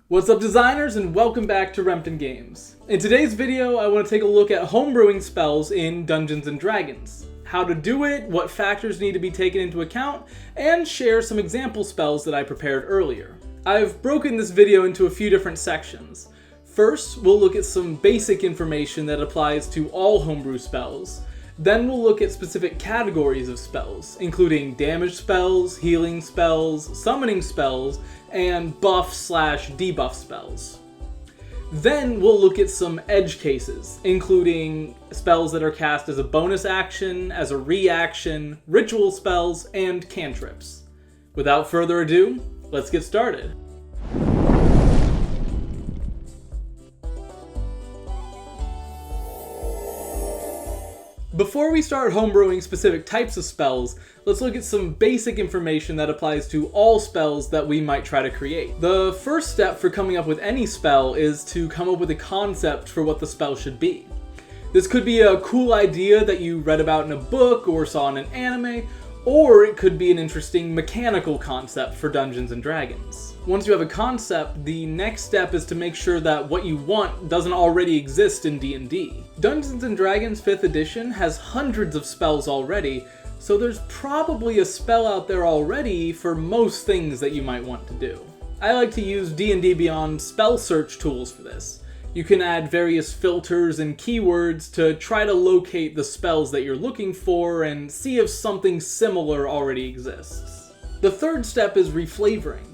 What's up, designers, and welcome back to Rempton Games. In today's video, I want to take a look at homebrewing spells in Dungeons & Dragons. How to do it, what factors need to be taken into account, and share some example spells that I prepared earlier. I've broken this video into a few different sections. First, we'll look at some basic information that applies to all homebrew spells. Then we'll look at specific categories of spells, including damage spells, healing spells, summoning spells, and buff/debuff spells. Then we'll look at some edge cases, including spells that are cast as a bonus action, as a reaction, ritual spells, and cantrips. Without further ado, let's get started. Before we start homebrewing specific types of spells, let's look at some basic information that applies to all spells that we might try to create. The first step for coming up with any spell is to come up with a concept for what the spell should be. This could be a cool idea that you read about in a book or saw in an anime, or it could be an interesting mechanical concept for Dungeons & Dragons. Once you have a concept, the next step is to make sure that what you want doesn't already exist in D&D. Dungeons & Dragons 5th edition has hundreds of spells already, so there's probably a spell out there already for most things that you might want to do. I like to use D&D Beyond spell search tools for this. You can add various filters and keywords to try to locate the spells that you're looking for and see if something similar already exists. The third step is reflavoring.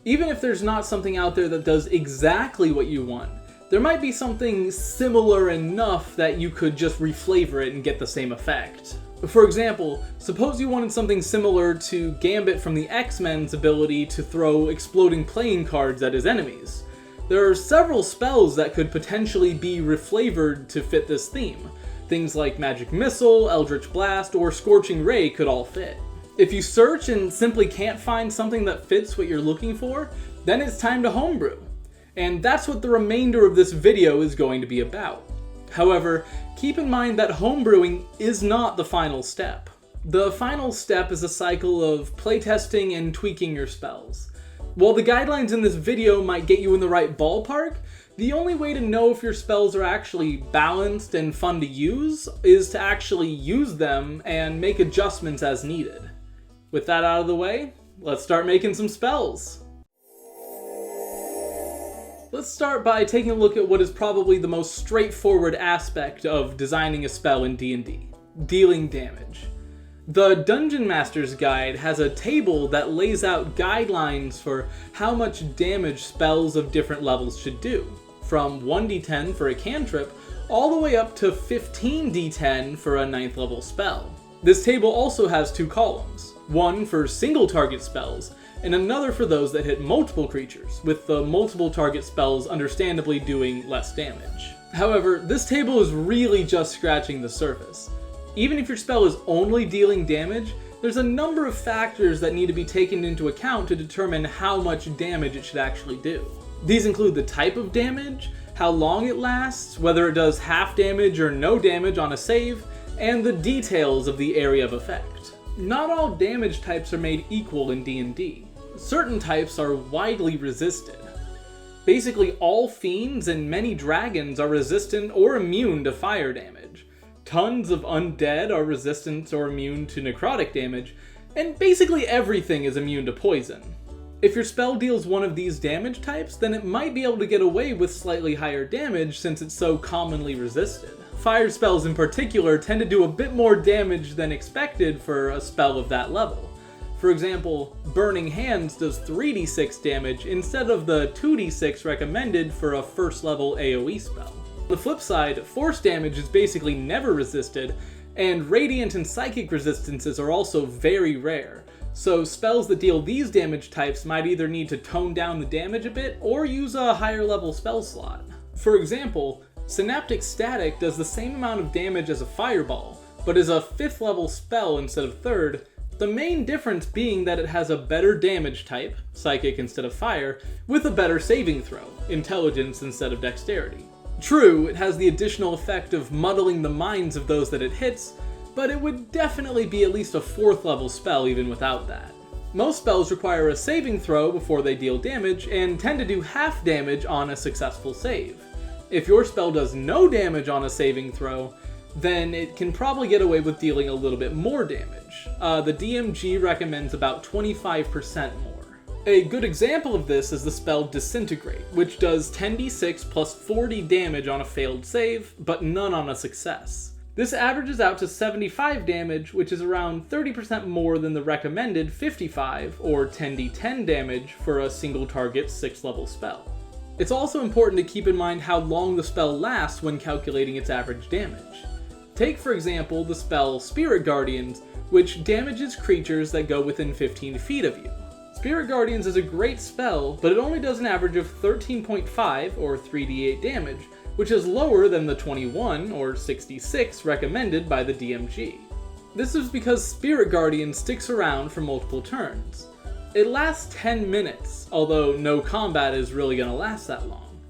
Even if there's not something out there that does exactly what you want, there might be something similar enough that you could just reflavor it and get the same effect. For example, suppose you wanted something similar to Gambit from the X-Men's ability to throw exploding playing cards at his enemies. There are several spells that could potentially be reflavored to fit this theme. Things like Magic Missile, Eldritch Blast, or Scorching Ray could all fit. If you search and simply can't find something that fits what you're looking for, then it's time to homebrew. And that's what the remainder of this video is going to be about. However, keep in mind that homebrewing is not the final step. The final step is a cycle of playtesting and tweaking your spells. While the guidelines in this video might get you in the right ballpark, the only way to know if your spells are actually balanced and fun to use is to actually use them and make adjustments as needed. With that out of the way, let's start making some spells. Let's start by taking a look at what is probably the most straightforward aspect of designing a spell in D&D, dealing damage. The Dungeon Master's Guide has a table that lays out guidelines for how much damage spells of different levels should do, from 1d10 for a cantrip all the way up to 15d10 for a 9th level spell. This table also has two columns, one for single target spells, and another for those that hit multiple creatures, with the multiple target spells understandably doing less damage. However, this table is really just scratching the surface. Even if your spell is only dealing damage, there's a number of factors that need to be taken into account to determine how much damage it should actually do. These include the type of damage, how long it lasts, whether it does half damage or no damage on a save, and the details of the area of effect. Not all damage types are made equal in D&D. Certain types are widely resisted. Basically, all fiends and many dragons are resistant or immune to fire damage. Tons of undead are resistant or immune to necrotic damage, and basically everything is immune to poison. If your spell deals one of these damage types, then it might be able to get away with slightly higher damage since it's so commonly resisted. Fire spells in particular tend to do a bit more damage than expected for a spell of that level. For example, Burning Hands does 3d6 damage instead of the 2d6 recommended for a first level AoE spell. On the flip side, force damage is basically never resisted, and radiant and psychic resistances are also very rare, so spells that deal these damage types might either need to tone down the damage a bit or use a higher level spell slot. For example, Synaptic Static does the same amount of damage as a fireball, but is a 5th level spell instead of 3rd, the main difference being that it has a better damage type, psychic instead of fire, with a better saving throw, intelligence instead of dexterity. True, it has the additional effect of muddling the minds of those that it hits, but it would definitely be at least a 4th level spell even without that. Most spells require a saving throw before they deal damage, and tend to do half damage on a successful save. If your spell does no damage on a saving throw, then it can probably get away with dealing a little bit more damage. The DMG recommends about 25% more. A good example of this is the spell Disintegrate, which does 10d6 plus 40 damage on a failed save, but none on a success. This averages out to 75 damage, which is around 30% more than the recommended 55 or 10d10 damage for a single target 6th level spell. It's also important to keep in mind how long the spell lasts when calculating its average damage. Take, for example, the spell Spirit Guardians, which damages creatures that go within 15 feet of you. Spirit Guardians is a great spell, but it only does an average of 13.5 or 3d8 damage, which is lower than the 21 or 66 recommended by the DMG. This is because Spirit Guardian sticks around for multiple turns. It lasts 10 minutes, although no combat is really going to last that long.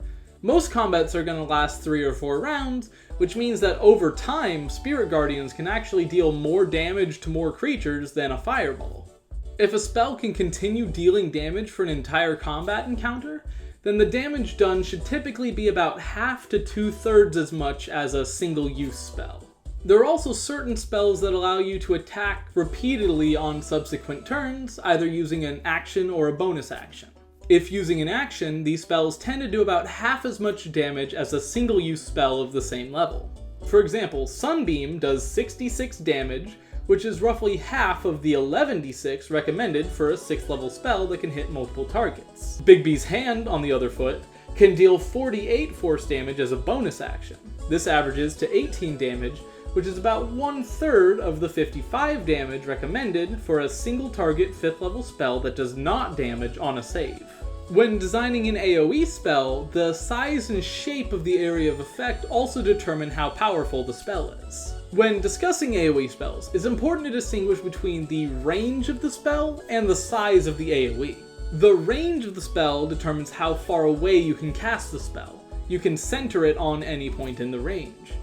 Most combats are going to last 3 or 4 rounds, which means that over time, Spirit Guardians can actually deal more damage to more creatures than a fireball. If a spell can continue dealing damage for an entire combat encounter, then the damage done should typically be about half to 2/3 as much as a single-use spell. There are also certain spells that allow you to attack repeatedly on subsequent turns, either using an action or a bonus action. If using an action, these spells tend to do about half as much damage as a single-use spell of the same level. For example, Sunbeam does 66 damage, which is roughly half of the 11d6 recommended for a 6th level spell that can hit multiple targets. Bigby's Hand, on the other foot, can deal 48 force damage as a bonus action. This averages to 18 damage, which is about 1/3 of the 55 damage recommended for a single target 5th level spell that does not damage on a save. When designing an AoE spell, the size and shape of the area of effect also determine how powerful the spell is. When discussing AoE spells, it's important to distinguish between the range of the spell and the size of the AoE. The range of the spell determines how far away you can cast the spell. You can center it on any point in the range.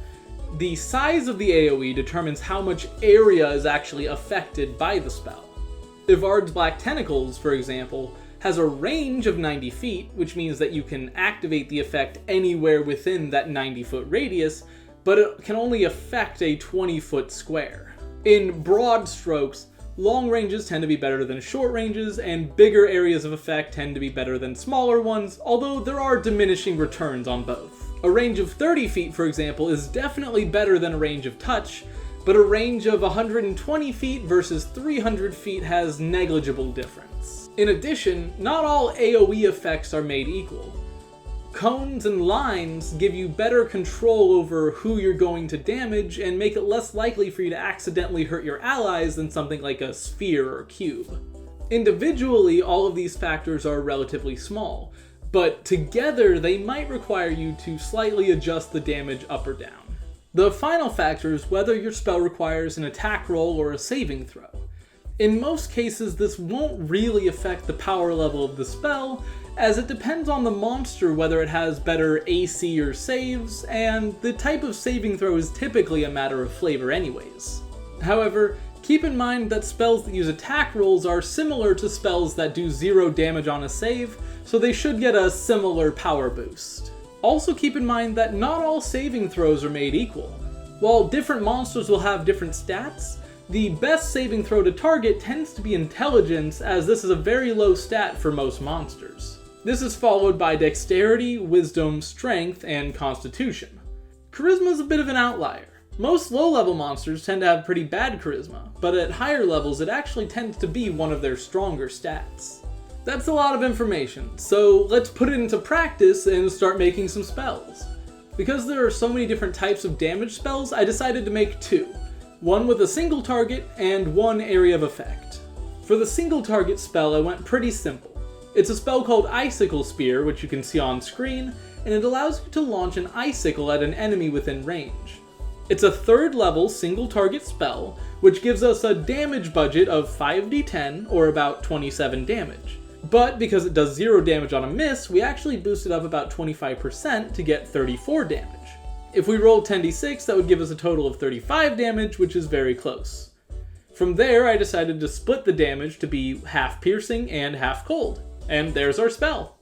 The size of the AoE determines how much area is actually affected by the spell. Ivard's Black Tentacles, for example, has a range of 90 feet, which means that you can activate the effect anywhere within that 90-foot radius, but it can only affect a 20-foot square. In broad strokes, long ranges tend to be better than short ranges, and bigger areas of effect tend to be better than smaller ones, although there are diminishing returns on both. A range of 30 feet, for example, is definitely better than a range of touch, but a range of 120 feet versus 300 feet has negligible difference. In addition, not all AoE effects are made equal. Cones and lines give you better control over who you're going to damage and make it less likely for you to accidentally hurt your allies than something like a sphere or cube. Individually, all of these factors are relatively small, but together they might require you to slightly adjust the damage up or down. The final factor is whether your spell requires an attack roll or a saving throw. In most cases, this won't really affect the power level of the spell, as it depends on the monster whether it has better AC or saves, and the type of saving throw is typically a matter of flavor anyways. However, keep in mind that spells that use attack rolls are similar to spells that do 0 damage on a save, so they should get a similar power boost. Also keep in mind that not all saving throws are made equal. While different monsters will have different stats, the best saving throw to target tends to be intelligence, as this is a very low stat for most monsters. This is followed by dexterity, wisdom, strength, and constitution. Charisma is a bit of an outlier. Most low-level monsters tend to have pretty bad charisma, but at higher levels it actually tends to be one of their stronger stats. That's a lot of information, so let's put it into practice and start making some spells. Because there are so many different types of damage spells, I decided to make 2. One with a single target and one area of effect. For the single target spell, I went pretty simple. It's a spell called Icicle Spear, which you can see on screen, and it allows you to launch an icicle at an enemy within range. It's a 3rd level single target spell, which gives us a damage budget of 5d10 or about 27 damage. But because it does 0 damage on a miss, we actually boost it up about 25% to get 34 damage. If we roll 10d6, that would give us a total of 35 damage, which is very close. From there, I decided to split the damage to be half piercing and half cold. And there's our spell.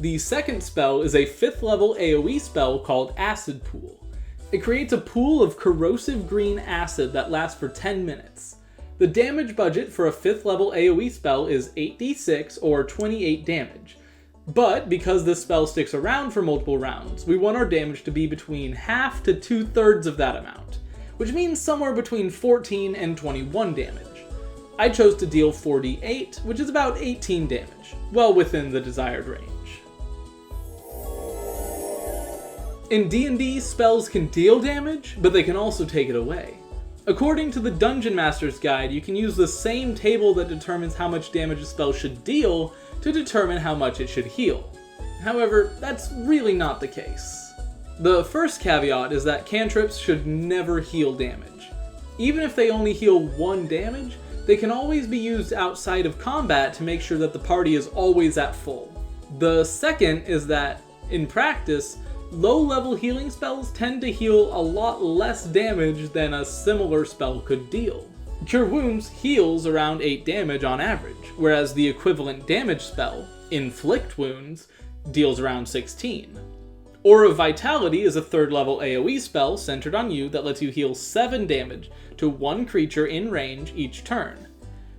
The second spell is a 5th level AoE spell called Acid Pool. It creates a pool of corrosive green acid that lasts for 10 minutes. The damage budget for a 5th level AoE spell is 8d6 or 28 damage. But because this spell sticks around for multiple rounds, we want our damage to be between half to 2/3 of that amount, which means somewhere between 14 and 21 damage. I chose to deal 4d8, which is about 18 damage, well within the desired range. In D&D, spells can deal damage, but they can also take it away. According to the Dungeon Master's Guide, you can use the same table that determines how much damage a spell should deal to determine how much it should heal. However, that's really not the case. The first caveat is that cantrips should never heal damage. Even if they only heal 1 damage, they can always be used outside of combat to make sure that the party is always at full. The second is that, in practice, low-level healing spells tend to heal a lot less damage than a similar spell could deal. Cure Wounds heals around 8 damage on average, whereas the equivalent damage spell, Inflict Wounds, deals around 16. Aura of Vitality is a 3rd level AoE spell centered on you that lets you heal 7 damage to 1 creature in range each turn.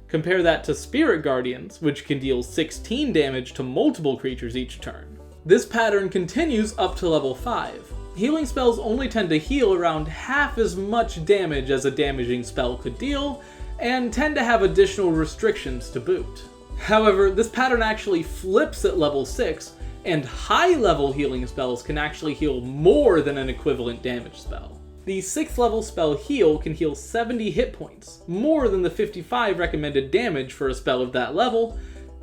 Compare that to Spirit Guardians, which can deal 16 damage to multiple creatures each turn. This pattern continues up to level 5. Healing spells only tend to heal around half as much damage as a damaging spell could deal, and tend to have additional restrictions to boot. However, this pattern actually flips at level 6, and high-level healing spells can actually heal more than an equivalent damage spell. The 6th level spell Heal can heal 70 hit points, more than the 55 recommended damage for a spell of that level,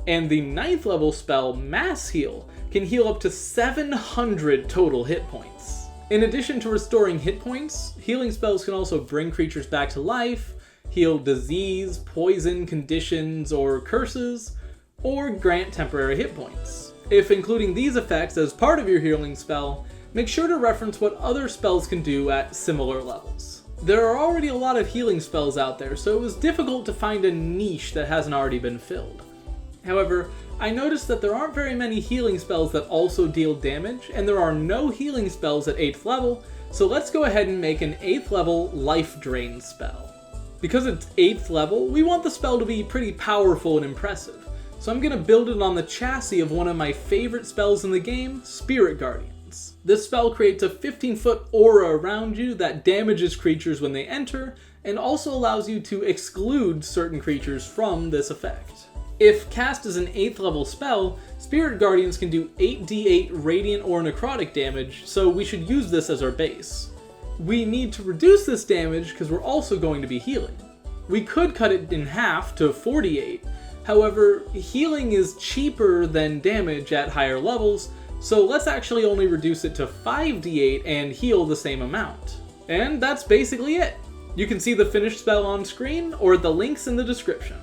and the 9th level spell Mass Heal can heal up to 700 total hit points. In addition to restoring hit points, healing spells can also bring creatures back to life, heal disease, poison, conditions, or curses, or grant temporary hit points. If including these effects as part of your healing spell, make sure to reference what other spells can do at similar levels. There are already a lot of healing spells out there, so it was difficult to find a niche that hasn't already been filled. However, I noticed that there aren't very many healing spells that also deal damage, and there are no healing spells at 8th level, so let's go ahead and make an 8th level Life Drain spell. Because it's 8th level, we want the spell to be pretty powerful and impressive, so I'm going to build it on the chassis of one of my favorite spells in the game, Spirit Guardians. This spell creates a 15-foot aura around you that damages creatures when they enter, and also allows you to exclude certain creatures from this effect. If cast as an 8th level spell, Spirit Guardians can do 8d8 radiant or necrotic damage, so we should use this as our base. We need to reduce this damage because we're also going to be healing. We could cut it in half to 48, however, healing is cheaper than damage at higher levels, so let's actually only reduce it to 5d8 and heal the same amount. And that's basically it. You can see the finished spell on screen or the links in the description.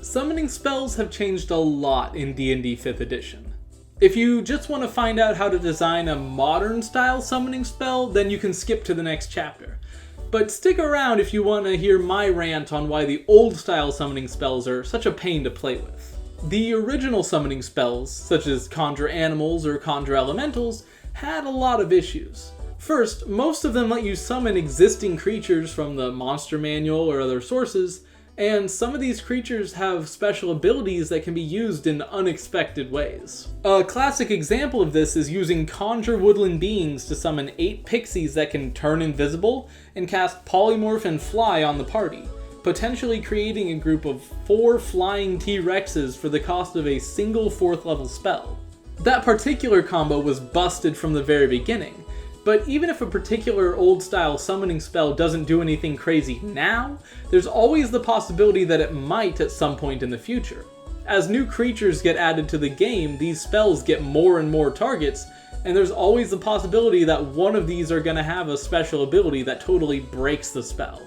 Summoning spells have changed a lot in D&D 5th edition. If you just want to find out how to design a modern style summoning spell, then you can skip to the next chapter. But stick around if you want to hear my rant on why the old style summoning spells are such a pain to play with. The original summoning spells, such as Conjure Animals or Conjure Elementals, had a lot of issues. First, most of them let you summon existing creatures from the monster manual or other sources, and some of these creatures have special abilities that can be used in unexpected ways. A classic example of this is using Conjure Woodland Beings to summon 8 pixies that can turn invisible and cast Polymorph and Fly on the party, potentially creating a group of 4 flying T-Rexes for the cost of a single 4th level spell. That particular combo was busted from the very beginning, but even if a particular old-style summoning spell doesn't do anything crazy now, there's always the possibility that it might at some point in the future. As new creatures get added to the game, these spells get more and more targets, and there's always the possibility that one of these are going to have a special ability that totally breaks the spell.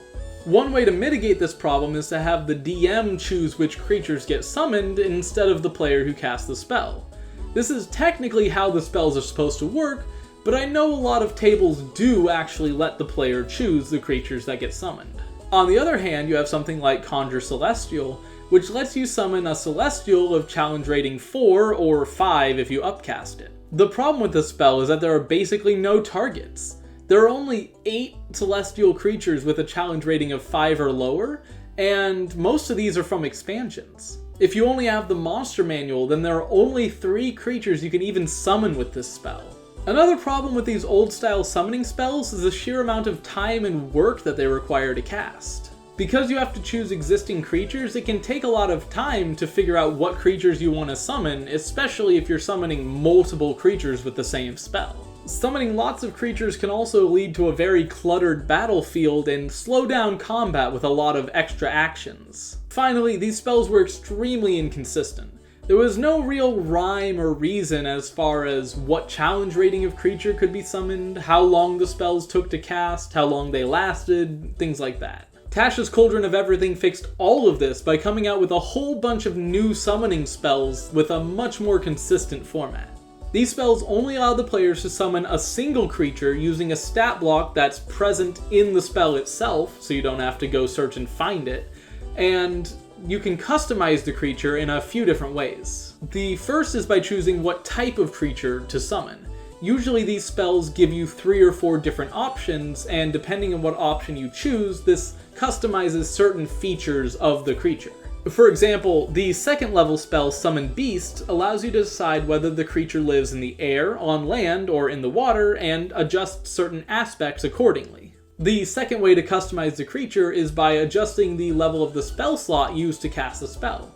One way to mitigate this problem is to have the DM choose which creatures get summoned instead of the player who casts the spell. This is technically how the spells are supposed to work, but I know a lot of tables do actually let the player choose the creatures that get summoned. On the other hand, you have something like Conjure Celestial, which lets you summon a Celestial of challenge rating 4 or 5 if you upcast it. The problem with this spell is that there are basically no targets. There are only 8 Celestial creatures with a challenge rating of 5 or lower, and most of these are from expansions. If you only have the monster manual, then there are only 3 creatures you can even summon with this spell. Another problem with these old style summoning spells is the sheer amount of time and work that they require to cast. Because you have to choose existing creatures, it can take a lot of time to figure out what creatures you want to summon, especially if you're summoning multiple creatures with the same spell. Summoning lots of creatures can also lead to a very cluttered battlefield and slow down combat with a lot of extra actions. Finally, these spells were extremely inconsistent. There was no real rhyme or reason as far as what challenge rating of creature could be summoned, how long the spells took to cast, how long they lasted, things like that. Tasha's Cauldron of Everything fixed all of this by coming out with a whole bunch of new summoning spells with a much more consistent format. These spells only allow the players to summon a single creature using a stat block that's present in the spell itself, so you don't have to go search and find it, and you can customize the creature in a few different ways. The first is by choosing what type of creature to summon. Usually these spells give you 3 or 4 different options, and depending on what option you choose, this customizes certain features of the creature. For example, the second level spell Summon Beast allows you to decide whether the creature lives in the air, on land, or in the water, and adjust certain aspects accordingly. The second way to customize the creature is by adjusting the level of the spell slot used to cast the spell.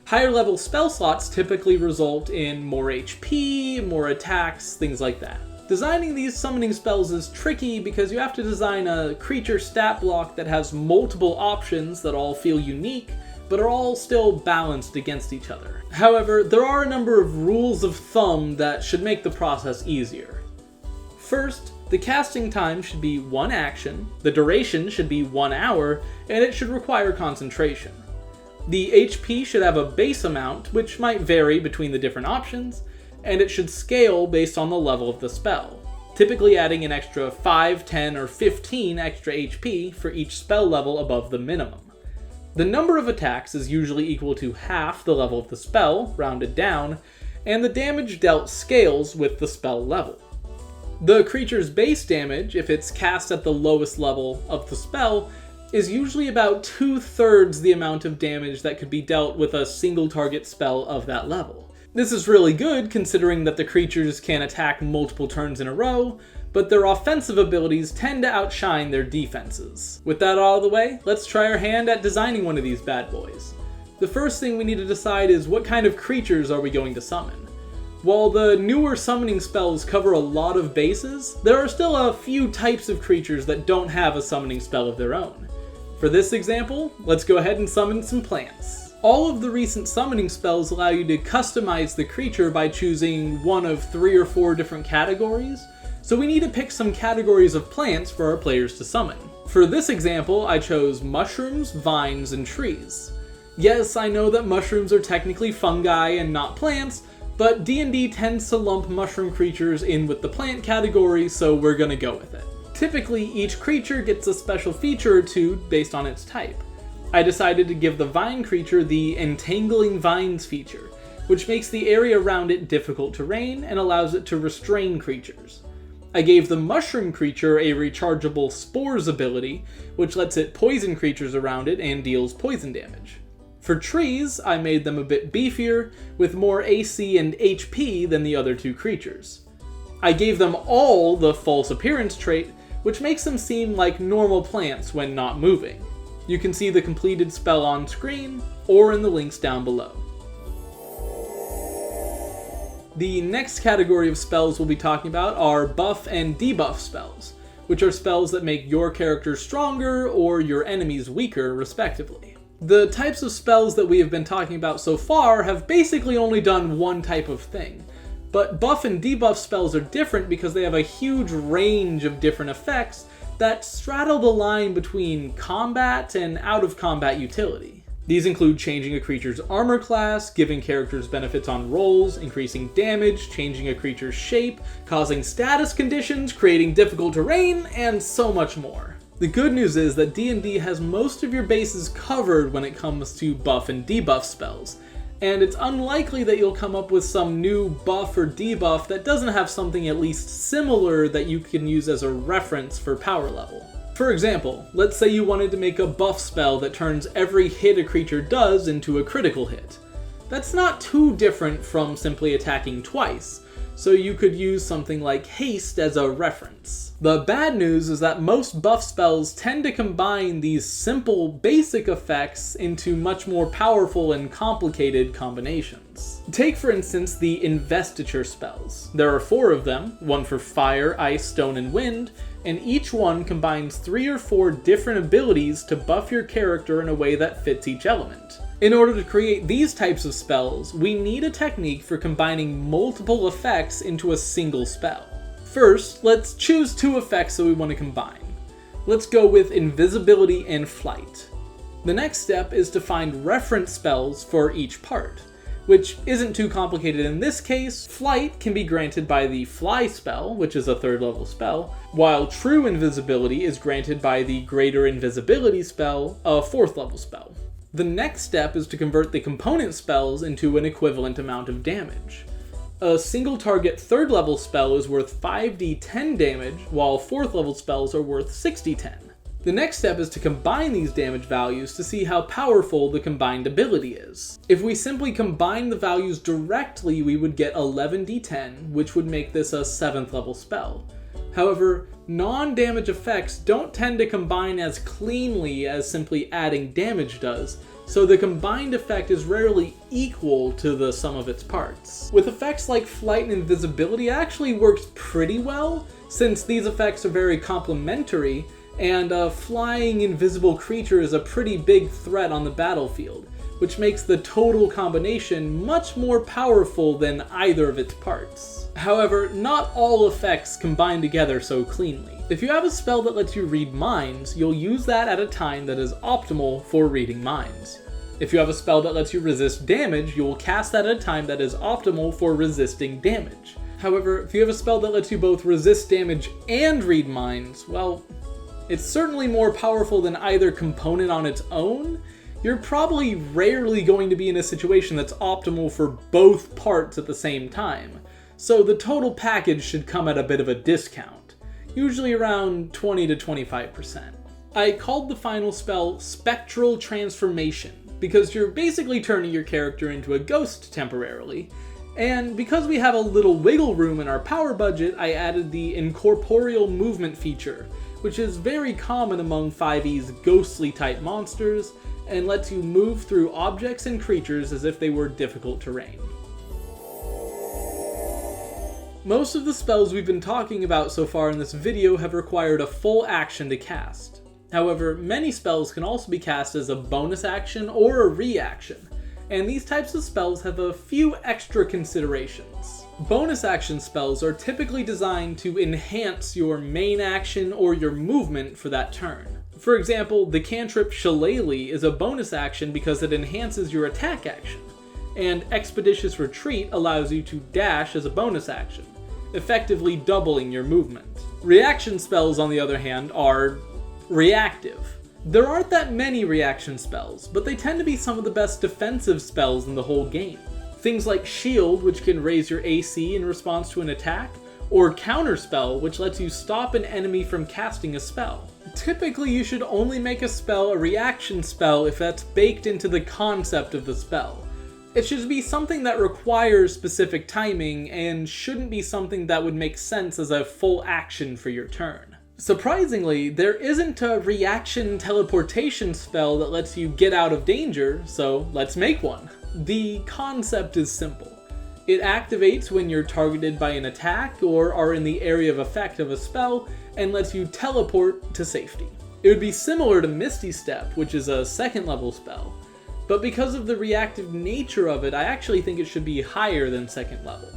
Higher level spell slots typically result in more HP, more attacks, things like that. Designing these summoning spells is tricky because you have to design a creature stat block that has multiple options that all feel unique, but are all still balanced against each other. However, there are a number of rules of thumb that should make the process easier. First, the casting time should be 1 action, the duration should be 1 hour, and it should require concentration. The HP should have a base amount, which might vary between the different options, and it should scale based on the level of the spell, typically adding an extra 5, 10, or 15 extra HP for each spell level above the minimum. The number of attacks is usually equal to half the level of the spell, rounded down, and the damage dealt scales with the spell level. The creature's base damage, if it's cast at the lowest level of the spell, is usually about 2/3 the amount of damage that could be dealt with a single target spell of that level. This is really good considering that the creatures can attack multiple turns in a row, but their offensive abilities tend to outshine their defenses. With that out of the way, let's try our hand at designing one of these bad boys. The first thing we need to decide is what kind of creatures are we going to summon. While the newer summoning spells cover a lot of bases, there are still a few types of creatures that don't have a summoning spell of their own. For this example, let's go ahead and summon some plants. All of the recent summoning spells allow you to customize the creature by choosing one of 3 or 4 different categories, so we need to pick some categories of plants for our players to summon. For this example, I chose mushrooms, vines, and trees. Yes, I know that mushrooms are technically fungi and not plants, but D&D tends to lump mushroom creatures in with the plant category, so we're gonna go with it. Typically, each creature gets a special feature or 2 based on its type. I decided to give the vine creature the Entangling Vines feature, which makes the area around it difficult terrain and allows it to restrain creatures. I gave the mushroom creature a rechargeable Spores ability, which lets it poison creatures around it and deals poison damage. For trees, I made them a bit beefier, with more AC and HP than the other 2 creatures. I gave them all the False Appearance trait, which makes them seem like normal plants when not moving. You can see the completed spell on screen, or in the links down below. The next category of spells we'll be talking about are buff and debuff spells, which are spells that make your character stronger or your enemies weaker, respectively. The types of spells that we have been talking about so far have basically only done one type of thing, but buff and debuff spells are different because they have a huge range of different effects that straddle the line between combat and out-of-combat utility. These include changing a creature's armor class, giving characters benefits on rolls, increasing damage, changing a creature's shape, causing status conditions, creating difficult terrain, and so much more. The good news is that D&D has most of your bases covered when it comes to buff and debuff spells, and it's unlikely that you'll come up with some new buff or debuff that doesn't have something at least similar that you can use as a reference for power level. For example, let's say you wanted to make a buff spell that turns every hit a creature does into a critical hit. That's not too different from simply attacking twice, so you could use something like haste as a reference. The bad news is that most buff spells tend to combine these simple, basic effects into much more powerful and complicated combinations. Take for instance the investiture spells. There are 4 of them, one for fire, ice, stone, and wind, and each one combines 3 or 4 different abilities to buff your character in a way that fits each element. In order to create these types of spells, we need a technique for combining multiple effects into a single spell. First, let's choose 2 effects that we want to combine. Let's go with invisibility and flight. The next step is to find reference spells for each part, which isn't too complicated in this case. Flight can be granted by the fly spell, which is a 3rd level spell, while true invisibility is granted by the greater invisibility spell, a 4th level spell. The next step is to convert the component spells into an equivalent amount of damage. A single target 3rd level spell is worth 5d10 damage, while 4th level spells are worth 6d10. The next step is to combine these damage values to see how powerful the combined ability is. If we simply combine the values directly, we would get 11d10, which would make this a 7th level spell. However, non-damage effects don't tend to combine as cleanly as simply adding damage does, so the combined effect is rarely equal to the sum of its parts. With effects like flight and invisibility, it actually works pretty well, since these effects are very complementary, and a flying invisible creature is a pretty big threat on the battlefield, which makes the total combination much more powerful than either of its parts. However, not all effects combine together so cleanly. If you have a spell that lets you read minds, you'll use that at a time that is optimal for reading minds. If you have a spell that lets you resist damage, you will cast that at a time that is optimal for resisting damage. However, if you have a spell that lets you both resist damage and read minds, well, it's certainly more powerful than either component on its own. You're probably rarely going to be in a situation that's optimal for both parts at the same time, so the total package should come at a bit of a discount, usually around 20 to 25%. I called the final spell Spectral Transformation, because you're basically turning your character into a ghost temporarily, and because we have a little wiggle room in our power budget, I added the Incorporeal Movement feature, which is very common among 5e's ghostly type monsters, and lets you move through objects and creatures as if they were difficult terrain. Most of the spells we've been talking about so far in this video have required a full action to cast. However, many spells can also be cast as a bonus action or a reaction, and these types of spells have a few extra considerations. Bonus action spells are typically designed to enhance your main action or your movement for that turn. For example, the cantrip Shillelagh is a bonus action because it enhances your attack action, and Expeditious Retreat allows you to dash as a bonus action, effectively doubling your movement. Reaction spells, on the other hand, are reactive. There aren't that many reaction spells, but they tend to be some of the best defensive spells in the whole game. Things like Shield, which can raise your AC in response to an attack, or Counterspell, which lets you stop an enemy from casting a spell. Typically, you should only make a spell a reaction spell if that's baked into the concept of the spell. It should be something that requires specific timing, and shouldn't be something that would make sense as a full action for your turn. Surprisingly, there isn't a reaction teleportation spell that lets you get out of danger, so let's make one. The concept is simple. It activates when you're targeted by an attack or are in the area of effect of a spell, and lets you teleport to safety. It would be similar to Misty Step, which is a 2nd level spell, but because of the reactive nature of it, I actually think it should be higher than 2nd level.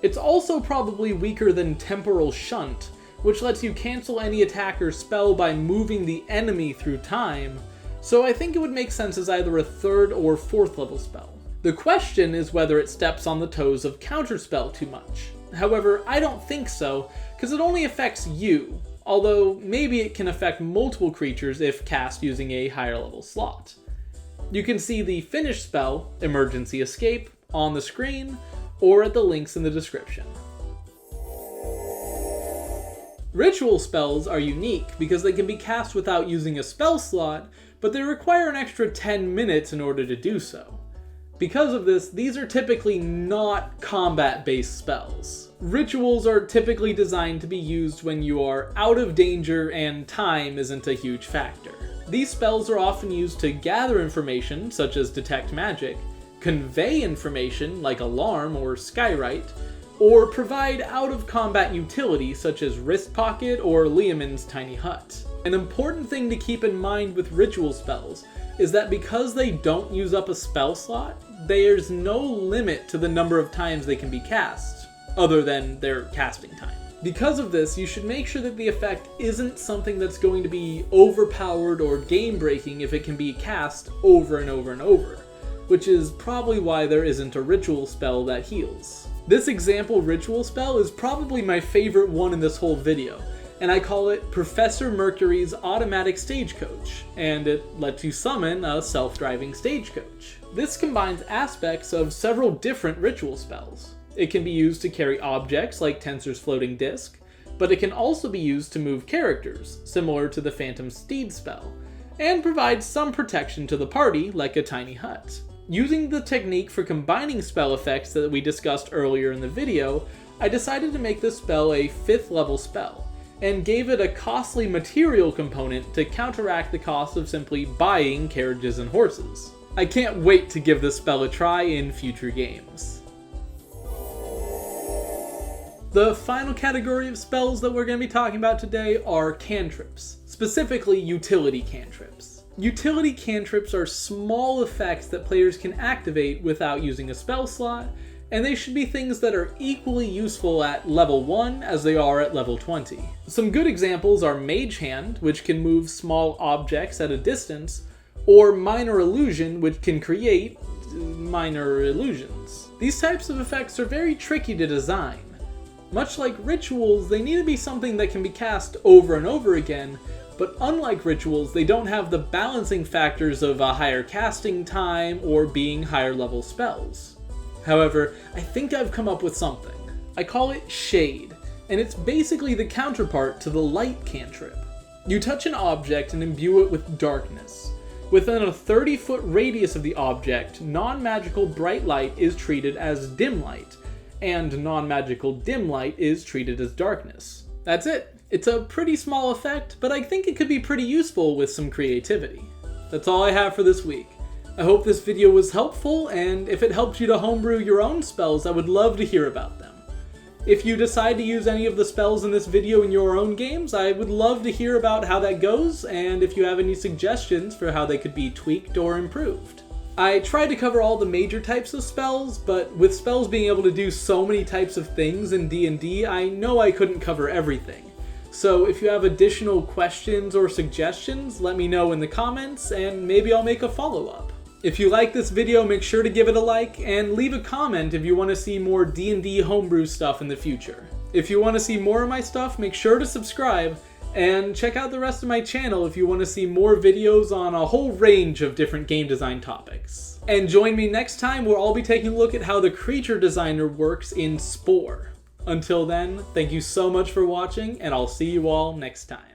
It's also probably weaker than Temporal Shunt, which lets you cancel any attacker's spell by moving the enemy through time, so I think it would make sense as either a 3rd or 4th level spell. The question is whether it steps on the toes of Counterspell too much. However, I don't think so, because it only affects you, although maybe it can affect multiple creatures if cast using a higher level slot. You can see the finished spell, Emergency Escape, on the screen, or at the links in the description. Ritual spells are unique because they can be cast without using a spell slot, but they require an extra 10 minutes in order to do so. Because of this, these are typically not combat-based spells. Rituals are typically designed to be used when you are out of danger and time isn't a huge factor. These spells are often used to gather information, such as Detect Magic, convey information, like Alarm or Skywrite, or provide out-of-combat utility, such as Wrist Pocket or Liamon's Tiny Hut. An important thing to keep in mind with ritual spells is that because they don't use up a spell slot, there's no limit to the number of times they can be cast, other than their casting time. Because of this, you should make sure that the effect isn't something that's going to be overpowered or game-breaking if it can be cast over and over and over, which is probably why there isn't a ritual spell that heals. This example ritual spell is probably my favorite one in this whole video, and I call it Professor Mercury's Automatic Stagecoach, and it lets you summon a self-driving stagecoach. This combines aspects of several different ritual spells. It can be used to carry objects like Tensor's floating disc, but it can also be used to move characters, similar to the Phantom Steed spell, and provides some protection to the party like a tiny hut. Using the technique for combining spell effects that we discussed earlier in the video, I decided to make this spell a 5th level spell, and gave it a costly material component to counteract the cost of simply buying carriages and horses. I can't wait to give this spell a try in future games. The final category of spells that we're going to be talking about today are cantrips, specifically utility cantrips. Utility cantrips are small effects that players can activate without using a spell slot, and they should be things that are equally useful at level 1 as they are at level 20. Some good examples are Mage Hand, which can move small objects at a distance, or Minor Illusion, which can create minor illusions. These types of effects are very tricky to design. Much like rituals, they need to be something that can be cast over and over again, but unlike rituals, they don't have the balancing factors of a higher casting time or being higher level spells. However, I think I've come up with something. I call it Shade, and it's basically the counterpart to the Light cantrip. You touch an object and imbue it with darkness. Within a 30-foot radius of the object, non-magical bright light is treated as dim light, and non-magical dim light is treated as darkness. That's it. It's a pretty small effect, but I think it could be pretty useful with some creativity. That's all I have for this week. I hope this video was helpful, and if it helped you to homebrew your own spells, I would love to hear about them. If you decide to use any of the spells in this video in your own games, I would love to hear about how that goes, and if you have any suggestions for how they could be tweaked or improved. I tried to cover all the major types of spells, but with spells being able to do so many types of things in D&D, I know I couldn't cover everything. So if you have additional questions or suggestions, let me know in the comments, and maybe I'll make a follow-up. If you like this video, make sure to give it a like, and leave a comment if you want to see more D&D homebrew stuff in the future. If you want to see more of my stuff, make sure to subscribe, and check out the rest of my channel if you want to see more videos on a whole range of different game design topics. And join me next time where I'll be taking a look at how the creature designer works in Spore. Until then, thank you so much for watching, and I'll see you all next time.